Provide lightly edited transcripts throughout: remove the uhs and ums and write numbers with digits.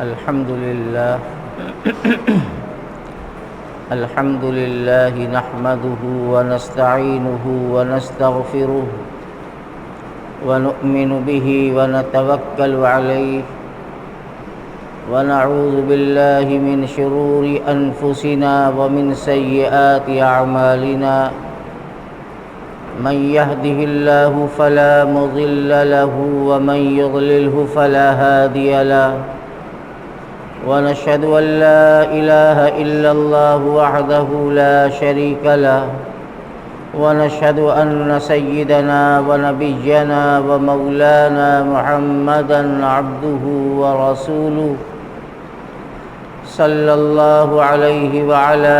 الحمد لله الحمد لله نحمده ونستعينه ونستغفره ونؤمن به ونتوكل عليه ونعوذ بالله من شرور أنفسنا ومن سيئات أعمالنا من يهده الله فلا مضل له ومن يضلله فلا هادي له ونشهد أن لا إله إلا الله وحده لا شريك له ونشهد أن سيدنا ونبينا ومولانا محمدا عبده ورسوله صلى الله عليه وعلى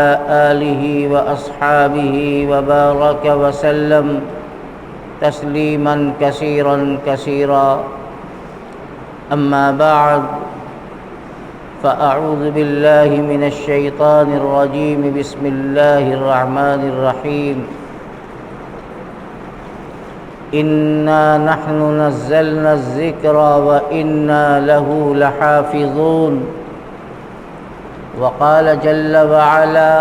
آله وأصحابه وبارك وسلم تسليما كثيرا كثيرا أما بعد فأعوذ بالله من الشيطان الرجيم بسم الله الرحمن الرحيم إنا نحن نزلنا الذكر وإنا له لحافظون وقال جل وعلا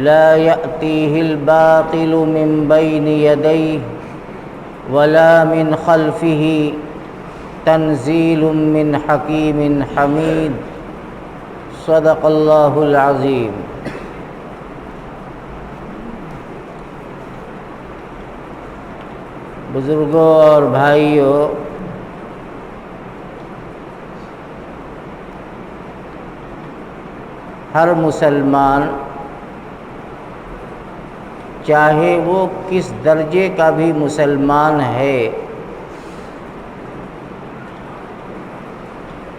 لا يأتيه الباطل من بين يديه ولا من خلفه تنزيل من حكيم حميد صدق الله العظيم۔ بزرگوں اور بھائیوں، ہر مسلمان چاہے وہ کس درجے کا بھی مسلمان ہے،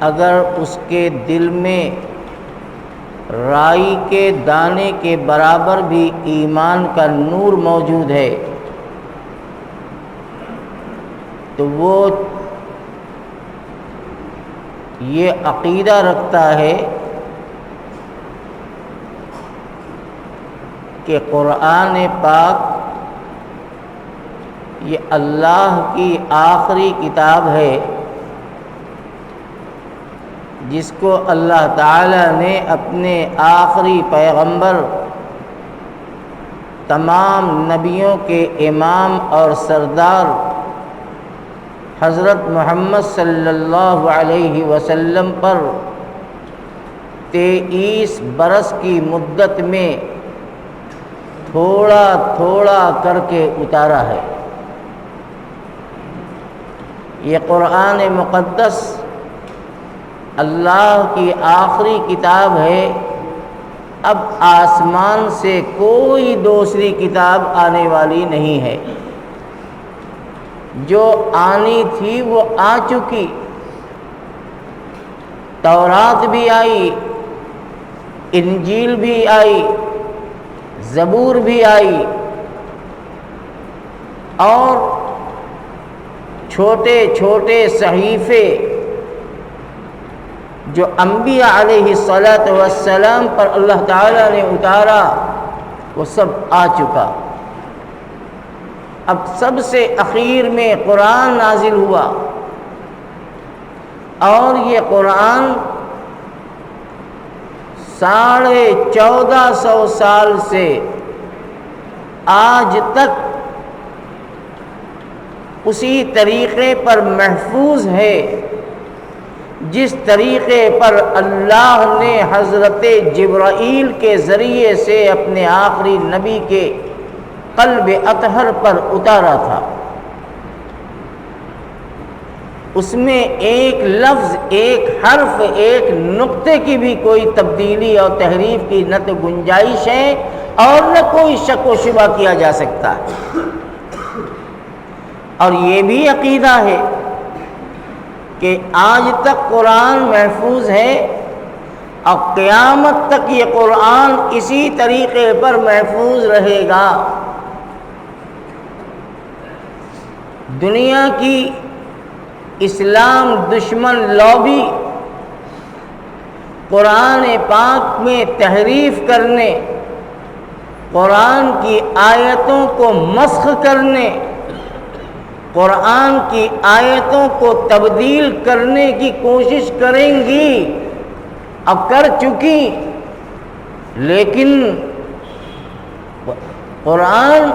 اگر اس کے دل میں رائی کے دانے کے برابر بھی ایمان کا نور موجود ہے تو وہ یہ عقیدہ رکھتا ہے کہ قرآن پاک یہ اللہ کی آخری کتاب ہے جس کو اللہ تعالی نے اپنے آخری پیغمبر، تمام نبیوں کے امام اور سردار حضرت محمد صلی اللہ علیہ وسلم پر 23 برس کی مدت میں تھوڑا تھوڑا کر کے اتارا ہے۔ یہ قرآن مقدس اللہ کی آخری کتاب ہے، اب آسمان سے کوئی دوسری کتاب آنے والی نہیں ہے، جو آنی تھی وہ آ چکی، تورات بھی آئی، انجیل بھی آئی، زبور بھی آئی، اور چھوٹے چھوٹے صحیفے جو انبیاء علیہ السلام پر اللہ تعالیٰ نے اتارا وہ سب آ چکا۔ اب سب سے اخیر میں قرآن نازل ہوا، اور یہ قرآن 1450 سال سے آج تک اسی طریقے پر محفوظ ہے جس طریقے پر اللہ نے حضرت جبرائیل کے ذریعے سے اپنے آخری نبی کے قلب اطہر پر اتارا تھا۔ اس میں ایک لفظ، ایک حرف، ایک نقطے کی بھی کوئی تبدیلی اور تحریف کی نہ تو گنجائش ہے اور نہ کوئی شک و شبہ کیا جا سکتا ہے۔ اور یہ بھی عقیدہ ہے کہ آج تک قرآن محفوظ ہے اور قیامت تک یہ قرآن اسی طریقے پر محفوظ رہے گا۔ دنیا کی اسلام دشمن لابی قرآن پاک میں تحریف کرنے، قرآن کی آیتوں کو مسخ کرنے، قرآن کی آیتوں کو تبدیل کرنے کی کوشش کریں گی، اب کر چکی، لیکن قرآن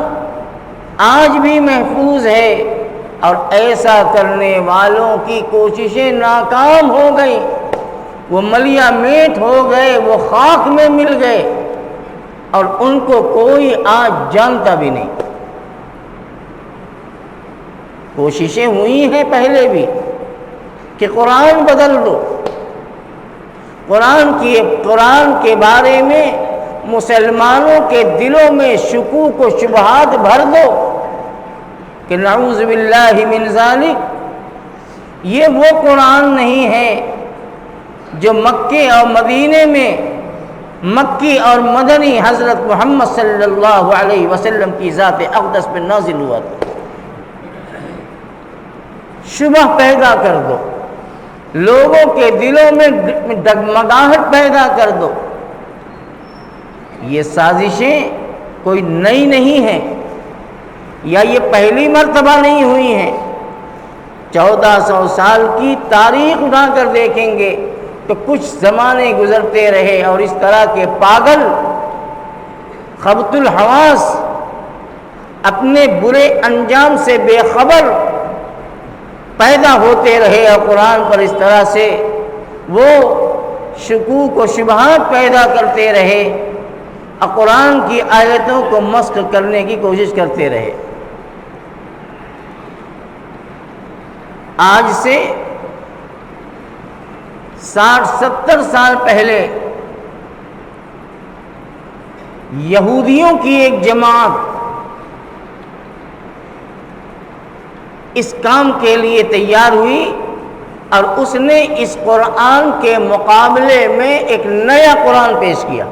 آج بھی محفوظ ہے، اور ایسا کرنے والوں کی کوششیں ناکام ہو گئی، وہ ملیا میٹ ہو گئے، وہ خاک میں مل گئے، اور ان کو کوئی آج جانتا بھی نہیں۔ کوششیں ہوئی ہیں پہلے بھی کہ قرآن بدل دو، قرآن کے بارے میں مسلمانوں کے دلوں میں شکوک و شبہات بھر دو کہ نعوذ باللہ من ذالک، یہ وہ قرآن نہیں ہے جو مکے اور مدینے میں مکی اور مدنی حضرت محمد صلی اللہ علیہ وسلم کی ذات اقدس پہ نازل ہوا تھا۔ شبہ پیدا کر دو، لوگوں کے دلوں میں ڈگمگاہٹ پیدا کر دو۔ یہ سازشیں کوئی نئی نہیں ہیں، یا یہ پہلی مرتبہ نہیں ہوئی ہیں۔ 1400 سال کی تاریخ اٹھا کر دیکھیں گے تو کچھ زمانے گزرتے رہے، اور اس طرح کے پاگل خبط الحواس اپنے برے انجام سے بے خبر پیدا ہوتے رہے، اور قرآن پر اس طرح سے وہ شکوک و شبہات پیدا کرتے رہے، اور قرآن کی آیتوں کو مسخ کرنے کی کوشش کرتے رہے۔ آج سے 60-70 سال پہلے یہودیوں کی ایک جماعت اس کام کے لیے تیار ہوئی، اور اس نے اس قرآن کے مقابلے میں ایک نیا قرآن پیش کیا،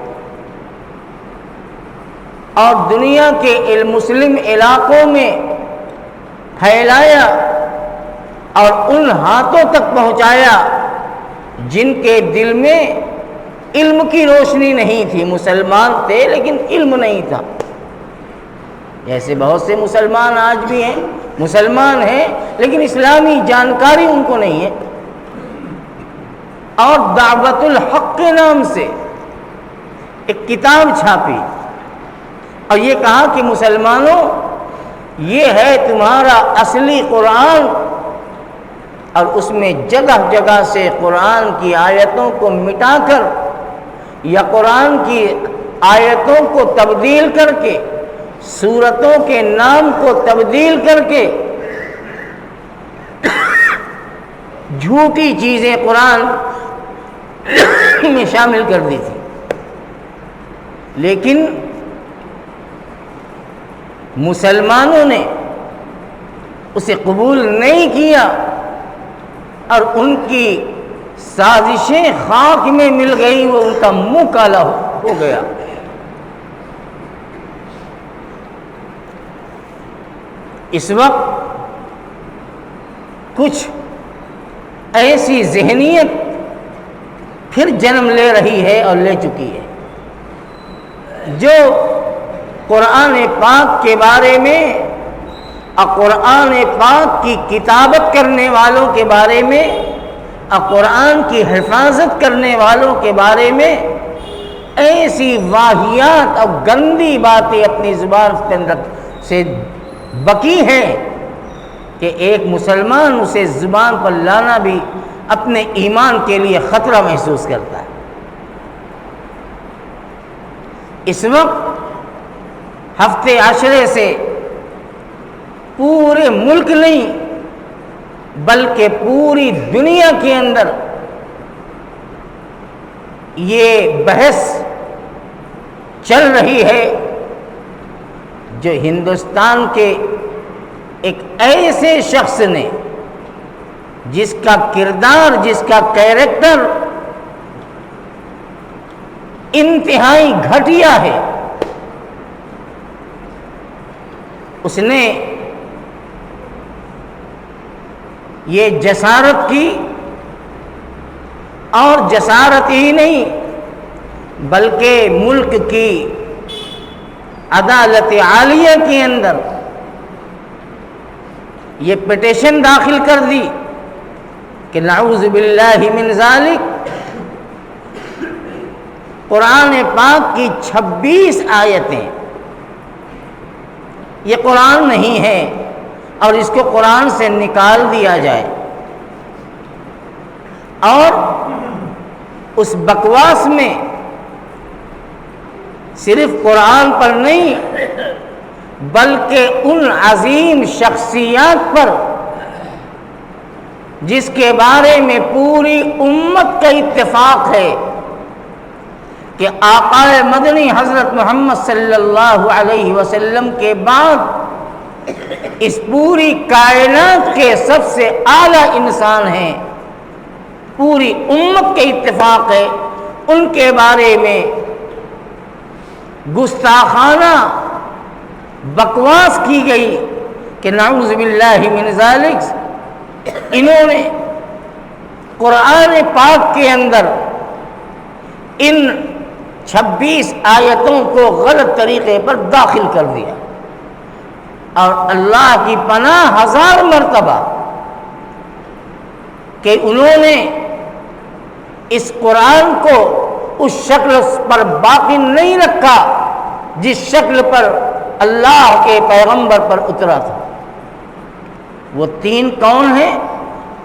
اور دنیا کے مسلم علاقوں میں پھیلایا، اور ان ہاتھوں تک پہنچایا جن کے دل میں علم کی روشنی نہیں تھی۔ مسلمان تھے لیکن علم نہیں تھا، جیسے بہت سے مسلمان آج بھی ہیں، مسلمان ہیں لیکن اسلامی جانکاری ان کو نہیں ہے، اور دعوت الحق کے نام سے ایک کتاب چھاپی، اور یہ کہا کہ مسلمانوں، یہ ہے تمہارا اصلی قرآن، اور اس میں جگہ جگہ سے قرآن کی آیتوں کو مٹا کر یا قرآن کی آیتوں کو تبدیل کر کے، سورتوں کے نام کو تبدیل کر کے جھوٹی چیزیں قرآن میں شامل کر دی تھی، لیکن مسلمانوں نے اسے قبول نہیں کیا، اور ان کی سازشیں خاک میں مل گئی، وہ ان کا منہ کالا ہو گیا۔ اس وقت کچھ ایسی ذہنیت پھر جنم لے رہی ہے اور لے چکی ہے، جو قرآن پاک کے بارے میں اور قرآن پاک کی کتابت کرنے والوں کے بارے میں اور قرآن کی حفاظت کرنے والوں کے بارے میں ایسی واہیات اور گندی باتیں اپنی زبان کے اندر سے بکی ہیں کہ ایک مسلمان اسے زبان پر لانا بھی اپنے ایمان کے لیے خطرہ محسوس کرتا ہے۔ اس وقت ہفتے عشرے سے پورے ملک نہیں بلکہ پوری دنیا کے اندر یہ بحث چل رہی ہے، جو ہندوستان کے ایک ایسے شخص نے جس کا کردار، جس کا کیریکٹر انتہائی گھٹیا ہے، اس نے یہ جسارت کی، اور جسارت ہی نہیں بلکہ ملک کی عدالت عالیہ کے اندر یہ پٹیشن داخل کر دی کہ نعوذ باللہ من ذالک، قرآن پاک کی 26 آیتیں یہ قرآن نہیں ہے اور اس کو قرآن سے نکال دیا جائے، اور اس بکواس میں صرف قرآن پر نہیں بلکہ ان عظیم شخصیات پر جس کے بارے میں پوری امت کا اتفاق ہے کہ آقا مدنی حضرت محمد صلی اللہ علیہ وسلم کے بعد اس پوری کائنات کے سب سے اعلیٰ انسان ہیں، پوری امت کے اتفاق ہے، ان کے بارے میں گستاخانہ بکواس کی گئی کہ نعوذ باللہ من ذالک، انہوں نے قرآن پاک کے اندر ان 26 آیتوں کو غلط طریقے پر داخل کر دیا، اور اللہ کی پناہ 1000 مرتبہ کہ انہوں نے اس قرآن کو اس شکل پر باقی نہیں رکھا جس شکل پر اللہ کے پیغمبر پر اترا تھا۔ وہ 3 کون ہیں؟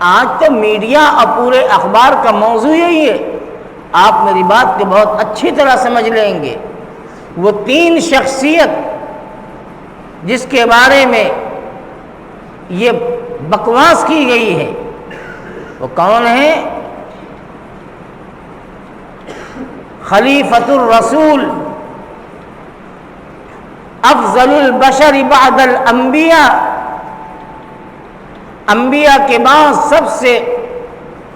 آج تو میڈیا اور پورے اخبار کا موضوع یہی ہے، آپ میری بات کو بہت اچھی طرح سمجھ لیں گے۔ وہ 3 شخصیت جس کے بارے میں یہ بکواس کی گئی ہے وہ کون ہے؟ خلیفۃ الرسول، افضل البشر بعد الانبیاء، انبیاء کے بعد سب سے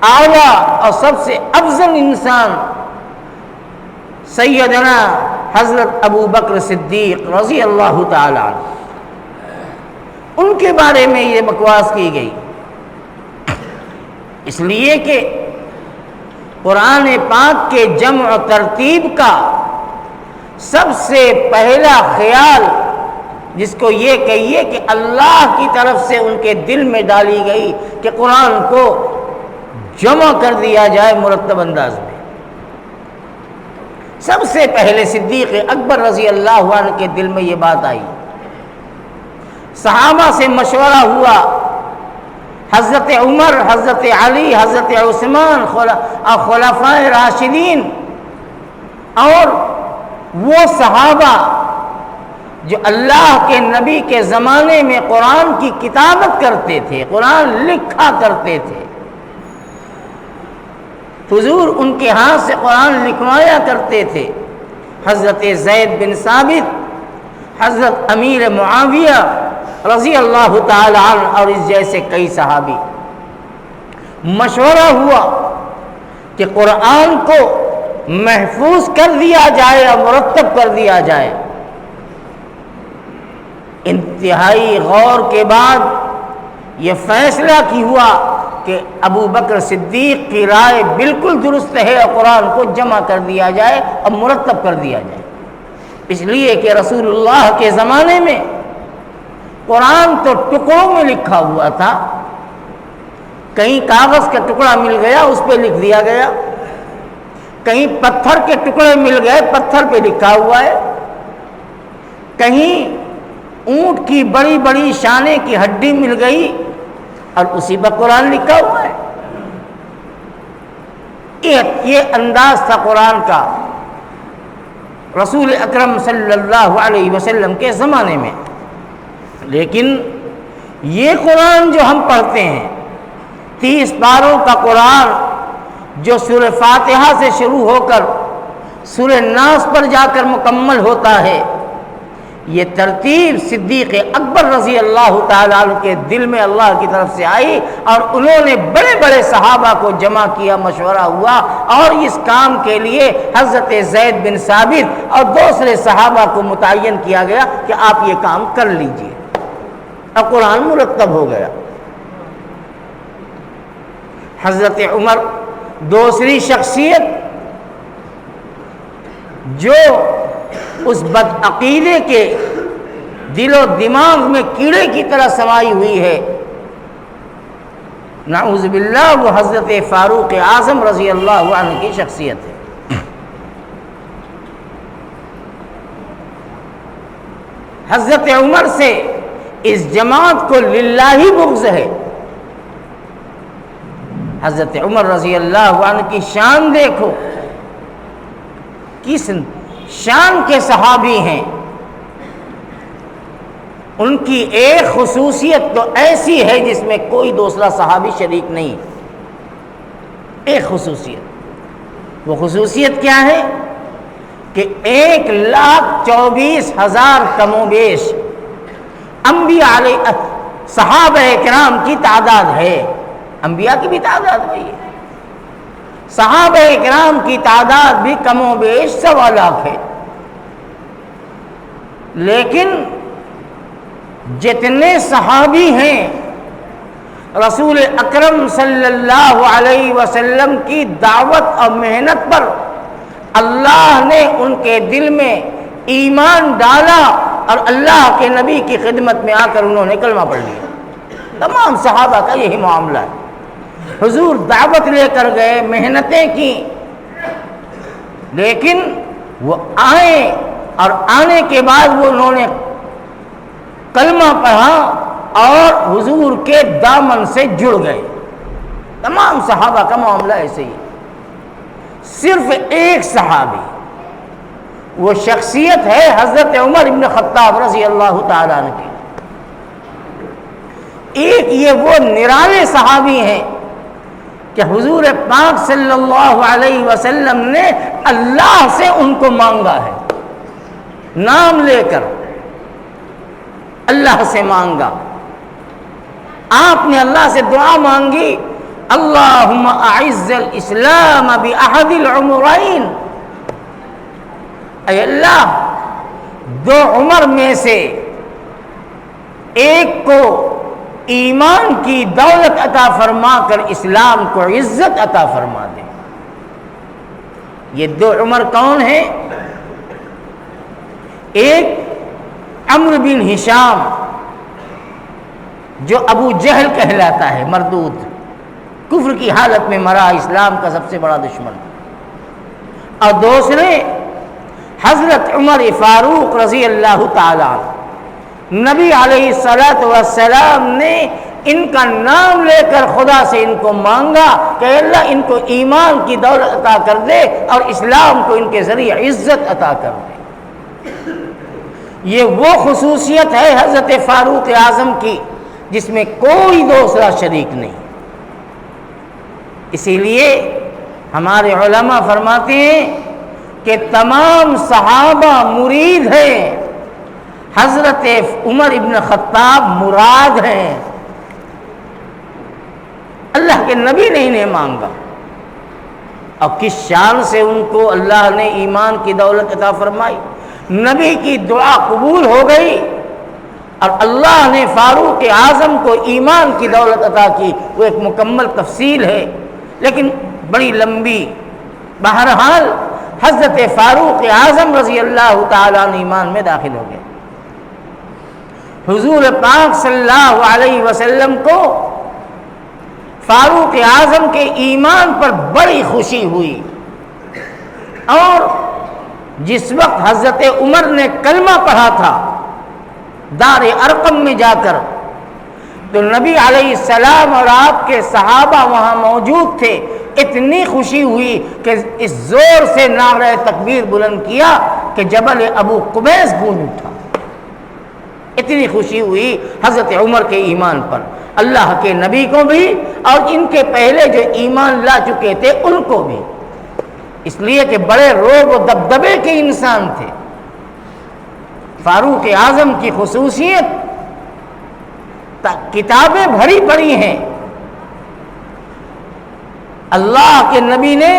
اعلیٰ اور سب سے افضل انسان سیدنا حضرت ابو بکر صدیق رضی اللہ تعالی عنہ، ان کے بارے میں یہ بکواس کی گئی، اس لیے کہ قرآن پاک کے جمع و ترتیب کا سب سے پہلا خیال جس کو یہ کہیے کہ اللہ کی طرف سے ان کے دل میں ڈالی گئی کہ قرآن کو جمع کر دیا جائے مرتب انداز میں، سب سے پہلے صدیق اکبر رضی اللہ عنہ کے دل میں یہ بات آئی، صحابہ سے مشورہ ہوا، حضرت عمر، حضرت علی، حضرت عثمان اور خلفائے راشدین اور وہ صحابہ جو اللہ کے نبی کے زمانے میں قرآن کی کتابت کرتے تھے، قرآن لکھا کرتے تھے، حضور ان کے ہاتھ سے قرآن لکھوایا کرتے تھے، حضرت زید بن ثابت، حضرت امیر معاویہ رضی اللہ تعالی عنہ اور اس جیسے کئی صحابی، مشورہ ہوا کہ قرآن کو محفوظ کر دیا جائے اور مرتب کر دیا جائے۔ انتہائی غور کے بعد یہ فیصلہ کی ہوا کہ ابو بکر صدیق کی رائے بالکل درست ہے اور قرآن کو جمع کر دیا جائے اور مرتب کر دیا جائے، اس لیے کہ رسول اللہ کے زمانے میں قرآن تو ٹکڑوں میں لکھا ہوا تھا، کہیں کاغذ کا ٹکڑا مل گیا اس پہ لکھ دیا گیا، کہیں پتھر کے ٹکڑے مل گئے پتھر پہ لکھا ہوا ہے، کہیں اونٹ کی بڑی بڑی شانے کی ہڈی مل گئی اور اسی پر قرآن لکھا ہوا ہے۔ یہ انداز تھا قرآن کا رسول اکرم صلی اللہ علیہ وسلم کے زمانے میں، لیکن یہ قرآن جو ہم پڑھتے ہیں 30 پاروں کا قرآن جو سورہ فاتحہ سے شروع ہو کر سورہ ناس پر جا کر مکمل ہوتا ہے، یہ ترتیب صدیق اکبر رضی اللہ تعالیٰ عنہ کے دل میں اللہ کی طرف سے آئی اور انہوں نے بڑے بڑے صحابہ کو جمع کیا، مشورہ ہوا اور اس کام کے لیے حضرت زید بن ثابت اور دوسرے صحابہ کو متعین کیا گیا کہ آپ یہ کام کر لیجئے، اب قرآن مرتب ہو گیا۔ حضرت عمر دوسری شخصیت جو اس بدعقیدے کے دل و دماغ میں کیڑے کی طرح سمائی ہوئی ہے نعوذ باللہ وہ حضرت فاروق اعظم رضی اللہ عنہ کی شخصیت ہے۔ حضرت عمر سے اس جماعت کو للہ بغض ہے۔ حضرت عمر رضی اللہ عنہ کی شان دیکھو، کس شان کے صحابی ہیں۔ ان کی ایک خصوصیت تو ایسی ہے جس میں کوئی دوسرا صحابی شریک نہیں۔ ایک خصوصیت، وہ خصوصیت کیا ہے کہ 1,24,000 کم و بیش انبیاء علیہ صحابہ کرام کی تعداد ہے۔ انبیاء کی بھی تعداد وہی ہے، صحابہ کرام کی تعداد بھی کم و بیش 1.25 لاکھ ہے، لیکن جتنے صحابی ہیں رسول اکرم صلی اللہ علیہ وسلم کی دعوت اور محنت پر اللہ نے ان کے دل میں ایمان ڈالا اور اللہ کے نبی کی خدمت میں آ کر انہوں نے کلمہ پڑھ لیا۔ تمام صحابہ کا یہی معاملہ ہے۔ حضور دعوت لے کر گئے، محنتیں کی، لیکن وہ آئے اور آنے کے بعد وہ انہوں نے کلمہ پڑھا اور حضور کے دامن سے جڑ گئے۔ تمام صحابہ کا معاملہ ایسے ہی۔ صرف ایک صحابی، وہ شخصیت ہے حضرت عمر ابن خطاب رضی اللہ تعالیٰ عنہ کی۔ ایک یہ وہ نرالے صحابی ہیں کہ حضور پاک صلی اللہ علیہ وسلم نے اللہ سے ان کو مانگا ہے، نام لے کر اللہ سے مانگا۔ آپ نے اللہ سے دعا مانگی، اللہم اعز الاسلام باحد العمرین، اے اللہ 2 عمر میں سے ایک کو ایمان کی دولت عطا فرما کر اسلام کو عزت عطا فرما دے۔ یہ 2 عمر کون ہیں؟ ایک عمرو بن ہشام جو ابو جہل کہلاتا ہے، مردود، کفر کی حالت میں مرا، اسلام کا سب سے بڑا دشمن، اور دوسرے حضرت عمر فاروق رضی اللہ تعالی عنہ۔ نبی علیہ الصلوۃ والسلام نے ان کا نام لے کر خدا سے ان کو مانگا کہ اللہ ان کو ایمان کی دولت عطا کر دے اور اسلام کو ان کے ذریعے عزت عطا کر دے۔ یہ وہ خصوصیت ہے حضرت فاروق اعظم کی جس میں کوئی دوسرا شریک نہیں۔ اسی لیے ہمارے علماء فرماتے ہیں کہ تمام صحابہ مرید ہیں، حضرت عمر ابن خطاب مراد ہیں۔ اللہ کے نبی نے انہیں مانگا، اور کس شان سے ان کو اللہ نے ایمان کی دولت عطا فرمائی۔ نبی کی دعا قبول ہو گئی اور اللہ نے فاروق اعظم کو ایمان کی دولت عطا کی۔ وہ ایک مکمل تفصیل ہے لیکن بڑی لمبی۔ بہرحال حضرت فاروق اعظم رضی اللہ تعالیٰ عنہ ایمان میں داخل ہو گئے۔ حضور پاک صلی اللہ علیہ وسلم کو فاروق اعظم کے ایمان پر بڑی خوشی ہوئی، اور جس وقت حضرت عمر نے کلمہ پڑھا تھا دار ارقم میں جا کر، تو نبی علیہ السلام اور آپ کے صحابہ وہاں موجود تھے۔ اتنی خوشی ہوئی کہ اس زور سے نعرہ تکبیر بلند کیا کہ جبل ابو قبیس گونج اٹھا۔ اتنی خوشی ہوئی حضرت عمر کے ایمان پر، اللہ کے نبی کو بھی اور ان کے پہلے جو ایمان لا چکے تھے ان کو بھی، اس لیے کہ بڑے روب و دبدبے کے انسان تھے۔ فاروق اعظم کی خصوصیت کتابیں بھری پڑی ہیں، اللہ کے نبی نے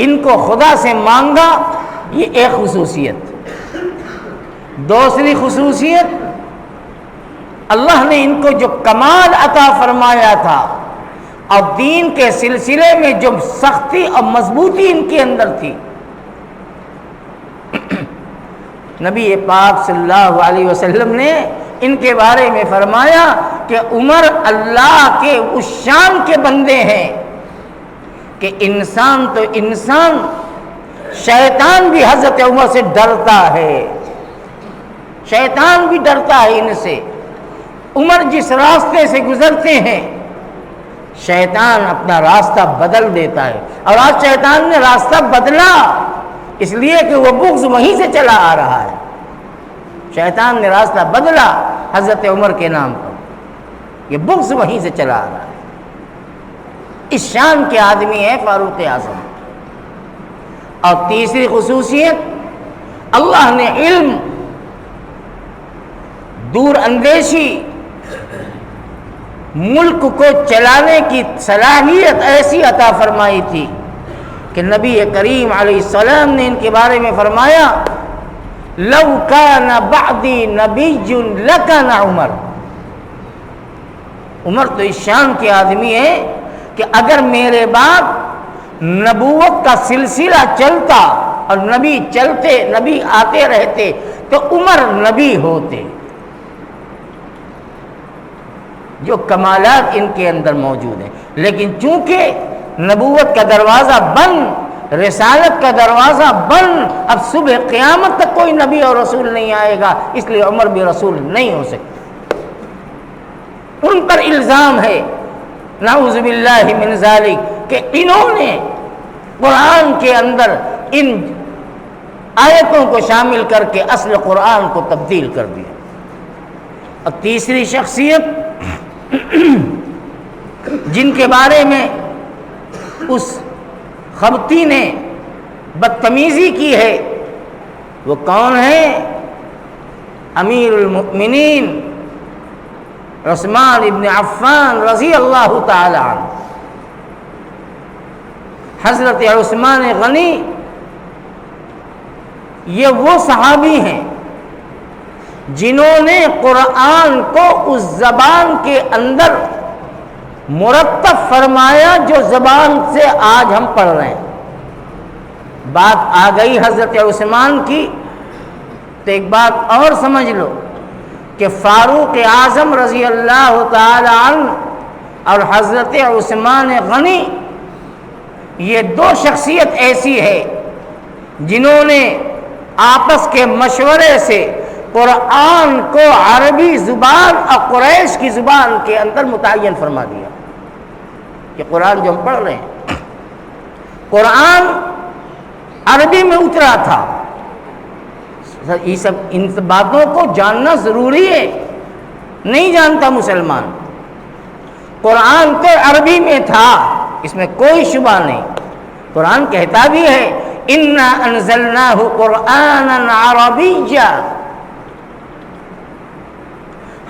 ان کو خدا سے مانگا، یہ ایک خصوصیت۔ دوسری خصوصیت، اللہ نے ان کو جو کمال عطا فرمایا تھا اور دین کے سلسلے میں جو سختی اور مضبوطی ان کے اندر تھی، نبی پاک صلی اللہ علیہ وسلم نے ان کے بارے میں فرمایا کہ عمر اللہ کے اس شان کے بندے ہیں کہ انسان تو انسان، شیطان بھی حضرت عمر سے ڈرتا ہے، شیطان بھی ڈرتا ہے ان سے۔ عمر جس راستے سے گزرتے ہیں شیطان اپنا راستہ بدل دیتا ہے، اور آج شیطان نے راستہ بدلا اس لیے کہ وہ بغض وہیں سے چلا آ رہا ہے۔ شیطان نے راستہ بدلا حضرت عمر کے نام پر، یہ بغض وہیں سے چلا آ رہا ہے۔ اس شان کے آدمی ہے فاروق اعظم۔ اور تیسری خصوصیت، اللہ نے علم، دور اندیشی، ملک کو چلانے کی صلاحیت ایسی عطا فرمائی تھی کہ نبی کریم علیہ السلام نے ان کے بارے میں فرمایا لو کان بعدی نبی لکان عمر۔ عمر تو اس شان کے آدمی ہے کہ اگر میرے بعد نبوت کا سلسلہ چلتا اور نبی چلتے، نبی آتے رہتے تو عمر نبی ہوتے۔ جو کمالات ان کے اندر موجود ہیں، لیکن چونکہ نبوت کا دروازہ بند، رسالت کا دروازہ بند، اب صبح قیامت تک کوئی نبی اور رسول نہیں آئے گا، اس لیے عمر بھی رسول نہیں ہو سکتے۔ ان پر الزام ہے نعوذ باللہ من ذالک کہ انہوں نے قرآن کے اندر ان آیتوں کو شامل کر کے اصل قرآن کو تبدیل کر دیا۔ اب تیسری شخصیت جن کے بارے میں اس خبطی نے بدتمیزی کی ہے وہ کون ہے؟ امیر المؤمنین عثمان ابن عفان رضی اللہ تعالی عنہ۔ حضرت عثمان غنی یہ وہ صحابی ہیں جنہوں نے قرآن کو اس زبان کے اندر مرتب فرمایا جو زبان سے آج ہم پڑھ رہے ہیں۔ بات آ گئی حضرت عثمان کی تو ایک بات اور سمجھ لو کہ فاروق اعظم رضی اللہ تعالی عنہ اور حضرت عثمان غنی یہ دو شخصیت ایسی ہے جنہوں نے آپس کے مشورے سے قرآن کو عربی زبان اور قریش کی زبان کے اندر متعین فرما دیا کہ قرآن جو ہم پڑھ رہے ہیں قرآن عربی میں اترا تھا۔ یہ سب ان باتوں کو جاننا ضروری ہے، نہیں جانتا مسلمان۔ قرآن تو عربی میں تھا، اس میں کوئی شبہ نہیں۔ قرآن کہتا بھی ہے اِنَّا أَنزَلْنَاهُ قُرْآنًا عَرَبِيًّا،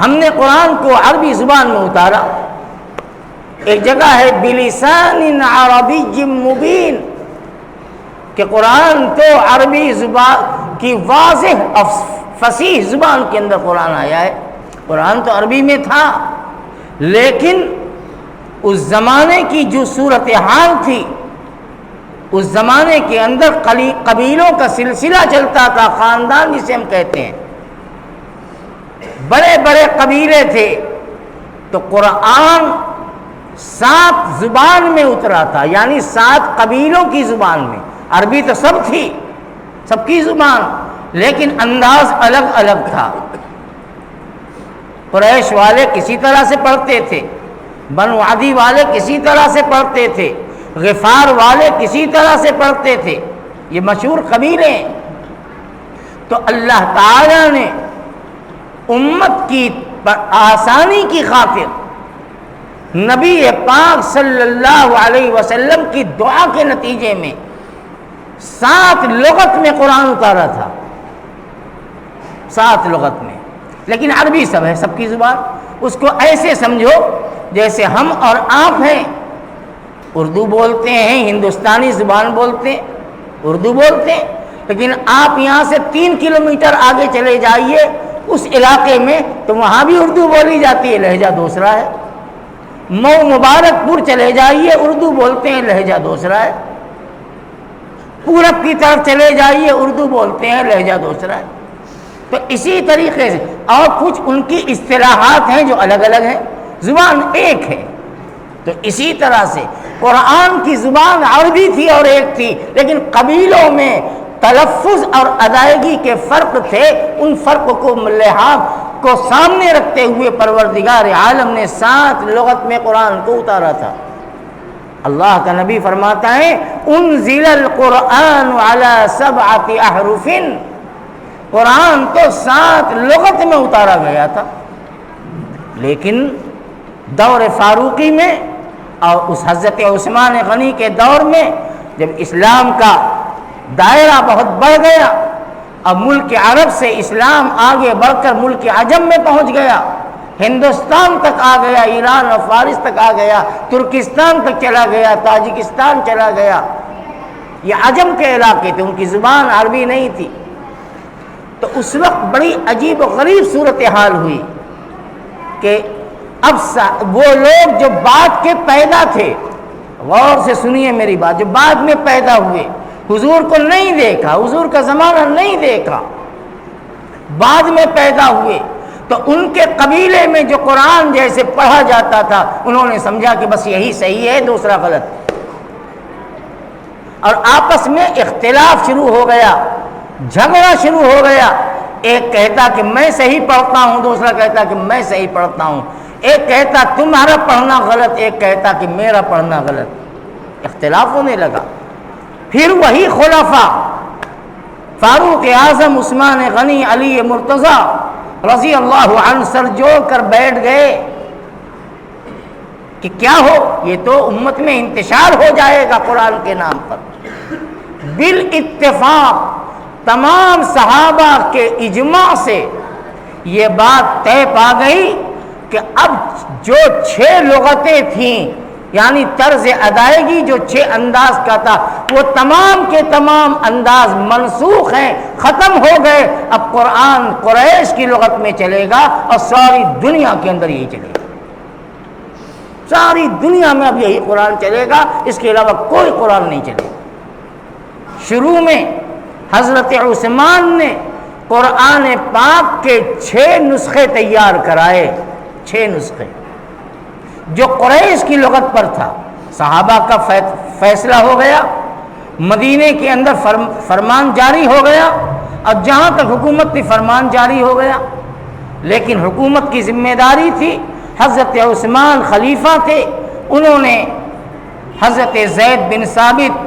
ہم نے قرآن کو عربی زبان میں اتارا۔ ایک جگہ ہے بِلِسَانٍ عَرَبِيٍّ مُبِينٍ کہ قرآن تو عربی زبان کی واضح اور فصیح زبان کے اندر قرآن آیا ہے۔ قرآن تو عربی میں تھا، لیکن اس زمانے کی جو صورتحال تھی، اس زمانے کے اندر قبیلوں کا سلسلہ چلتا تھا، خاندان جسے ہم کہتے ہیں، بڑے بڑے قبیلے تھے، تو قرآن 7 زبان میں اترا تھا، یعنی 7 قبیلوں کی زبان میں۔ عربی تو سب تھی، سب کی زبان، لیکن انداز الگ الگ تھا۔ قریش والے کسی طرح سے پڑھتے تھے، بنو عدی والے کسی طرح سے پڑھتے تھے، غفار والے کسی طرح سے پڑھتے تھے، یہ مشہور قبیلے ہیں۔ تو اللہ تعالیٰ نے امت کی آسانی کی خاطر نبی پاک صلی اللہ علیہ وسلم کی دعا کے نتیجے میں 7 لغت میں قرآن اتارا تھا، 7 لغت میں، لیکن عربی سب ہے، سب کی زبان۔ اس کو ایسے سمجھو جیسے ہم اور آپ ہیں، اردو بولتے ہیں، ہندوستانی زبان بولتے ہیں، اردو بولتے ہیں، لیکن آپ یہاں سے 3 کلومیٹر آگے چلے جائیے اس علاقے میں تو وہاں بھی اردو بولی جاتی ہے، لہجہ دوسرا ہے۔ مئو مبارک پور چلے جائیے، اردو بولتے ہیں، لہجہ دوسرا ہے۔ پورب کی طرف چلے جائیے، اردو بولتے ہیں، لہجہ دوسرا ہے۔ تو اسی طریقے سے اور کچھ ان کی اصطلاحات ہیں جو الگ الگ ہیں، زبان ایک ہے۔ تو اسی طرح سے قرآن کی زبان عربی تھی اور ایک تھی، لیکن قبیلوں میں تلفظ اور ادائیگی کے فرق تھے۔ ان فرق کو لحاظ کو سامنے رکھتے ہوئے پروردگار عالم نے 7 لغت میں قرآن کو اتارا تھا۔ اللہ کا نبی فرماتا ہے انزل القرآن علی 7 احرف، قرآن تو 7 لغت میں اتارا گیا تھا۔ لیکن دور فاروقی میں اور اس حضرت عثمان غنی کے دور میں جب اسلام کا دائرہ بہت بڑھ گیا، اب ملک عرب سے اسلام آگے بڑھ کر ملک عجم میں پہنچ گیا، ہندوستان تک آ گیا، ایران اور فارس تک آ گیا، ترکستان تک چلا گیا، تاجکستان چلا گیا۔ یہ عجم کے علاقے تھے، ان کی زبان عربی نہیں تھی۔ تو اس وقت بڑی عجیب و غریب صورتحال ہوئی کہ اب وہ لوگ جو بعد کے پیدا تھے، غور سے سنیے میری بات، جو بعد میں پیدا ہوئے، حضور کو نہیں دیکھا، حضور کا زمانہ نہیں دیکھا، بعد میں پیدا ہوئے، تو ان کے قبیلے میں جو قرآن جیسے پڑھا جاتا تھا انہوں نے سمجھا کہ بس یہی صحیح ہے، دوسرا غلط، اور آپس میں اختلاف شروع ہو گیا، جھگڑا شروع ہو گیا۔ ایک کہتا کہ میں صحیح پڑھتا ہوں، دوسرا کہتا کہ میں صحیح پڑھتا ہوں، ایک کہتا تمہارا پڑھنا غلط، ایک کہتا کہ میرا پڑھنا غلط، اختلاف ہونے لگا۔ پھر وہی خلفاء فاروق اعظم، عثمان غنی، علی مرتضیٰ رضی اللہ عنہ سر جوڑ کر بیٹھ گئے کہ کیا ہو، یہ تو امت میں انتشار ہو جائے گا قرآن کے نام پر۔ بالاتفاق تمام صحابہ کے اجماع سے یہ بات طے پا گئی کہ اب جو 6 لغتیں تھیں، یعنی طرز ادائیگی جو 6 انداز کا تھا، وہ تمام کے تمام انداز منسوخ ہیں، ختم ہو گئے۔ اب قرآن قریش کی لغت میں چلے گا اور ساری دنیا کے اندر یہی چلے گا، ساری دنیا میں اب یہی قرآن چلے گا، اس کے علاوہ کوئی قرآن نہیں چلے گا۔ شروع میں حضرت عثمان نے قرآن پاک کے 6 نسخے تیار کرائے، 6 نسخے جو قریش کی لغت پر تھا۔ صحابہ کا فیصلہ ہو گیا، مدینے کے اندر فرمان جاری ہو گیا، اور جہاں تک حکومت تھی فرمان جاری ہو گیا، لیکن حکومت کی ذمہ داری تھی، حضرت عثمان خلیفہ تھے، انہوں نے حضرت زید بن ثابت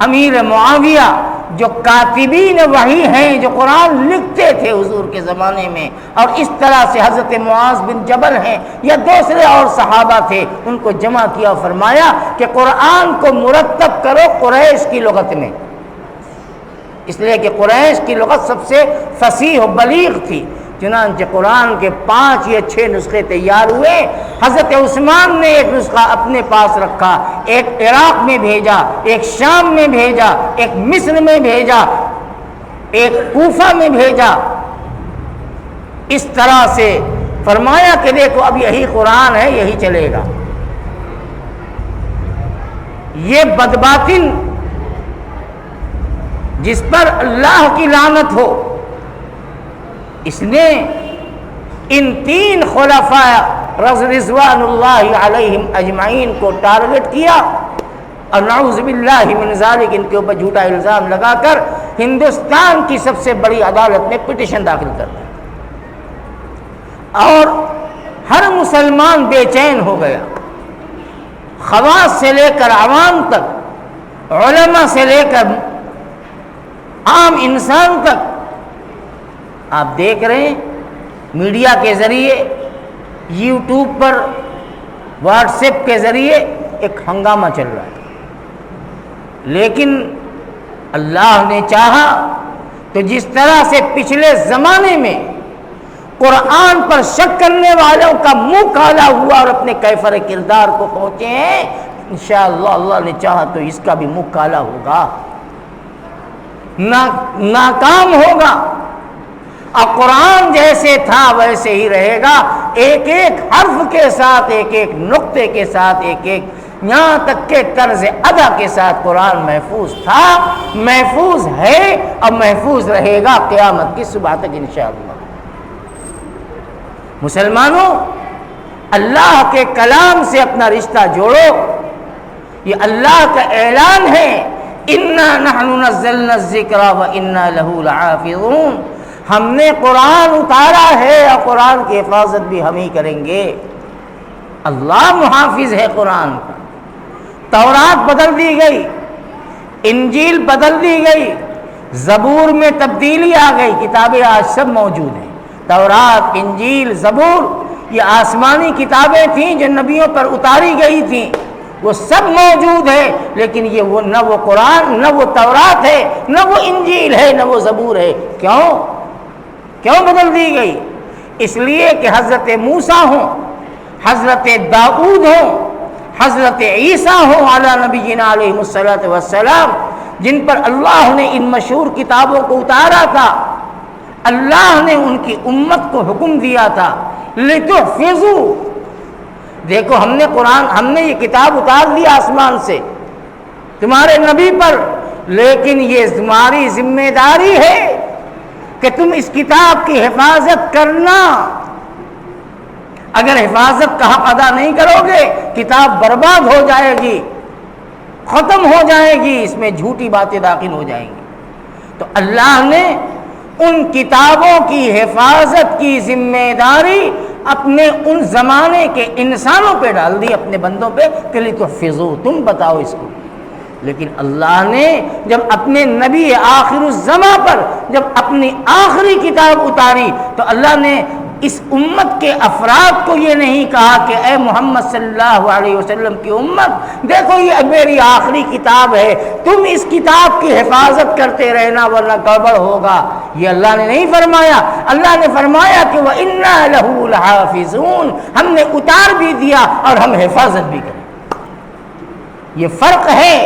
امیر معاویہ جو کاتبین وحی ہیں، جو قرآن لکھتے تھے حضور کے زمانے میں، اور اس طرح سے حضرت معاذ بن جبل ہیں یا دوسرے اور صحابہ تھے، ان کو جمع کیا اور فرمایا کہ قرآن کو مرتب کرو قریش کی لغت میں، اس لیے کہ قریش کی لغت سب سے فصیح و بلیغ تھی۔ چنانچہ قرآن کے 5 یا 6 نسخے تیار ہوئے۔ حضرت عثمان نے ایک نسخہ اپنے پاس رکھا، ایک عراق میں بھیجا، ایک شام میں بھیجا، ایک مصر میں بھیجا، ایک کوفہ میں بھیجا۔ اس طرح سے فرمایا کہ دیکھو اب یہی قرآن ہے، یہی چلے گا۔ یہ بدباطن جس پر اللہ کی لعنت ہو، اس نے ان 3 خلفاء رضوان اللہ علیہم اجمعین کو ٹارگٹ کیا اور نعوذ باللہ من ذالک ان کے اوپر جھوٹا الزام لگا کر ہندوستان کی سب سے بڑی عدالت میں پٹیشن داخل کر دی، اور ہر مسلمان بے چین ہو گیا، خواص سے لے کر عوام تک، علماء سے لے کر عام انسان تک۔ آپ دیکھ رہے ہیں میڈیا کے ذریعے، یوٹیوب پر، واٹس ایپ کے ذریعے ایک ہنگامہ چل رہا ہے، لیکن اللہ نے چاہا تو جس طرح سے پچھلے زمانے میں قرآن پر شک کرنے والوں کا منہ کالا ہوا اور اپنے کیفر کردار کو پہنچے ہیں، انشاءاللہ اللہ نے چاہا تو اس کا بھی منہ کالا ہوگا، ناکام ہوگا، اور قرآن جیسے تھا ویسے ہی رہے گا، ایک ایک حرف کے ساتھ، ایک ایک نقطے کے ساتھ، ایک ایک یہاں تک کہ قرض ادا کے ساتھ قرآن محفوظ تھا، محفوظ ہے اور محفوظ رہے گا قیامت کی صبح تک انشاءاللہ۔ مسلمانوں، اللہ کے کلام سے اپنا رشتہ جوڑو، یہ اللہ کا اعلان ہے، اِنَّا نَحْنُ نَزَّلْنَا الذِّكْرَ وَإِنَّا لَهُ لَحَافِظُونَ، ہم نے قرآن اتارا ہے اور قرآن کی حفاظت بھی ہم ہی کریں گے۔ اللہ محافظ ہے قرآن کا۔ تورات بدل دی گئی، انجیل بدل دی گئی، زبور میں تبدیلی آ گئی، کتابیں آج سب موجود ہیں۔ تورات، انجیل، زبور یہ آسمانی کتابیں تھیں جو نبیوں پر اتاری گئی تھیں، وہ سب موجود ہے، لیکن یہ وہ نہ وہ قرآن، نہ وہ تورات ہے، نہ وہ انجیل ہے، نہ وہ زبور ہے۔ کیوں بدل دی گئی؟ اس لیے کہ حضرت موسیٰ ہوں، حضرت داؤد ہوں، حضرت عیسیٰ ہوں علی نبینا علیہ الصلوۃ والسلام، جن پر اللہ نے ان مشہور کتابوں کو اتارا تھا، اللہ نے ان کی امت کو حکم دیا تھا لتحفظوا، دیکھو ہم نے یہ کتاب اتار دی آسمان سے تمہارے نبی پر، لیکن یہ تمہاری ذمہ داری ہے کہ تم اس کتاب کی حفاظت کرنا۔ اگر حفاظت کا حق ادا نہیں کرو گے، کتاب برباد ہو جائے گی، ختم ہو جائے گی، اس میں جھوٹی باتیں داخل ہو جائیں گی۔ تو اللہ نے ان کتابوں کی حفاظت کی ذمہ داری اپنے ان زمانے کے انسانوں پہ ڈال دی، اپنے بندوں پہ، کہ لتحفظوا، تم بتاؤ اس کو۔ لیکن اللہ نے جب اپنے نبی آخر الزماں پر جب اپنی آخری کتاب اتاری تو اللہ نے اس امت کے افراد کو یہ نہیں کہا کہ اے محمد صلی اللہ علیہ وسلم کی امت، دیکھو یہ میری آخری کتاب ہے، تم اس کتاب کی حفاظت کرتے رہنا ورنہ گڑبڑ ہوگا، یہ اللہ نے نہیں فرمایا۔ اللہ نے فرمایا کہ وَإِنَّا لَهُ لَحَافِظُونَ، ہم نے اتار بھی دیا اور ہم حفاظت بھی کریں۔ یہ فرق ہے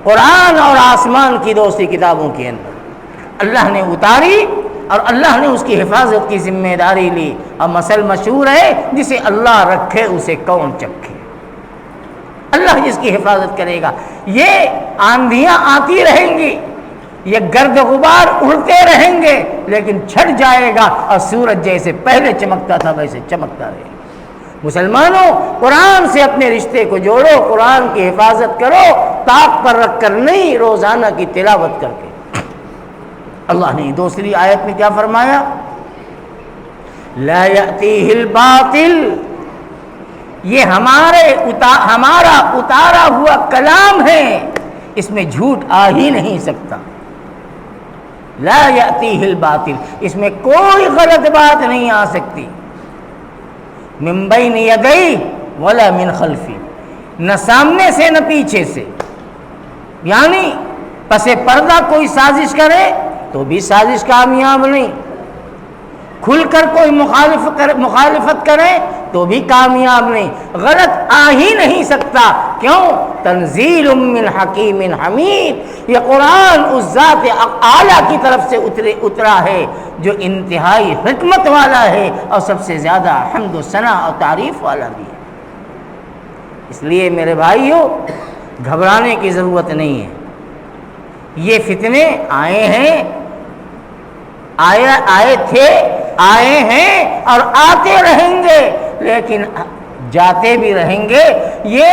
قرآن اور آسمان کی دوسری کتابوں کے اندر۔ اللہ نے اتاری اور اللہ نے اس کی حفاظت کی ذمہ داری لی، اور مثل مشہور ہے، جسے اللہ رکھے اسے کون چکھے۔ اللہ جس کی حفاظت کرے گا۔ یہ آندھیاں آتی رہیں گی، یہ گرد غبار اڑتے رہیں گے، لیکن چھٹ جائے گا اور سورج جیسے پہلے چمکتا تھا ویسے چمکتا رہے گا۔ مسلمانوں، قرآن سے اپنے رشتے کو جوڑو، قرآن کی حفاظت کرو، طاق پر رکھ کر نہیں، روزانہ کی تلاوت کر کے۔ اللہ نے دوسری آیت میں کیا فرمایا؟ لا یأتیہ الباطل، یہ ہمارا اتارا ہوا کلام ہے، اس میں جھوٹ آ ہی نہیں سکتا۔ لا یأتیہ الباطل، اس میں کوئی غلط بات نہیں آ سکتی۔ من بین یدیہ ولا من خلفہ، نہ سامنے سے نہ پیچھے سے، یعنی پس پردہ کوئی سازش کرے تو بھی سازش کامیاب نہیں، کھل کر کوئی مخالفت کرے تو بھی کامیاب نہیں، غلط آ ہی نہیں سکتا۔ کیوں؟ تنزیل من حکیم حمید، یہ قرآن اس ذات اعلیٰ کی طرف سے اترا ہے جو انتہائی حکمت والا ہے اور سب سے زیادہ حمد و ثنا اور تعریف والا بھی ہے۔ اس لیے میرے بھائیوں، گھبرانے کی ضرورت نہیں ہے۔ یہ فتنے آئے ہیں، آئے تھے، آئے ہیں اور آتے رہیں گے، لیکن جاتے بھی رہیں گے۔ یہ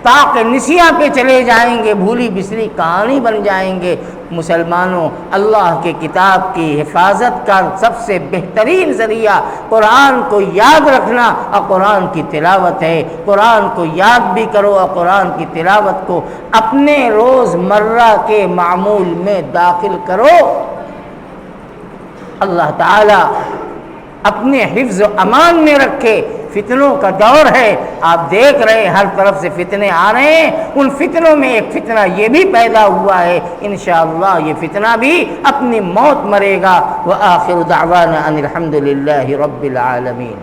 طاق نسیاں پہ چلے جائیں گے، بھولی بسری کہانی بن جائیں گے۔ مسلمانوں، اللہ کے کتاب کی حفاظت کا سب سے بہترین ذریعہ قرآن کو یاد رکھنا اور قرآن کی تلاوت ہے۔ قرآن کو یاد بھی کرو اور قرآن کی تلاوت کو اپنے روز مرہ کے معمول میں داخل کرو۔ اللہ تعالی اپنے حفظ و امان میں رکھے۔ فتنوں کا دور ہے، آپ دیکھ رہے ہیں ہر طرف سے فتنے آ رہے ہیں، ان فتنوں میں ایک فتنہ یہ بھی پیدا ہوا ہے، انشاءاللہ یہ فتنہ بھی اپنی موت مرے گا۔ وآخر دعوانا ان الحمد للہ رب العالمین۔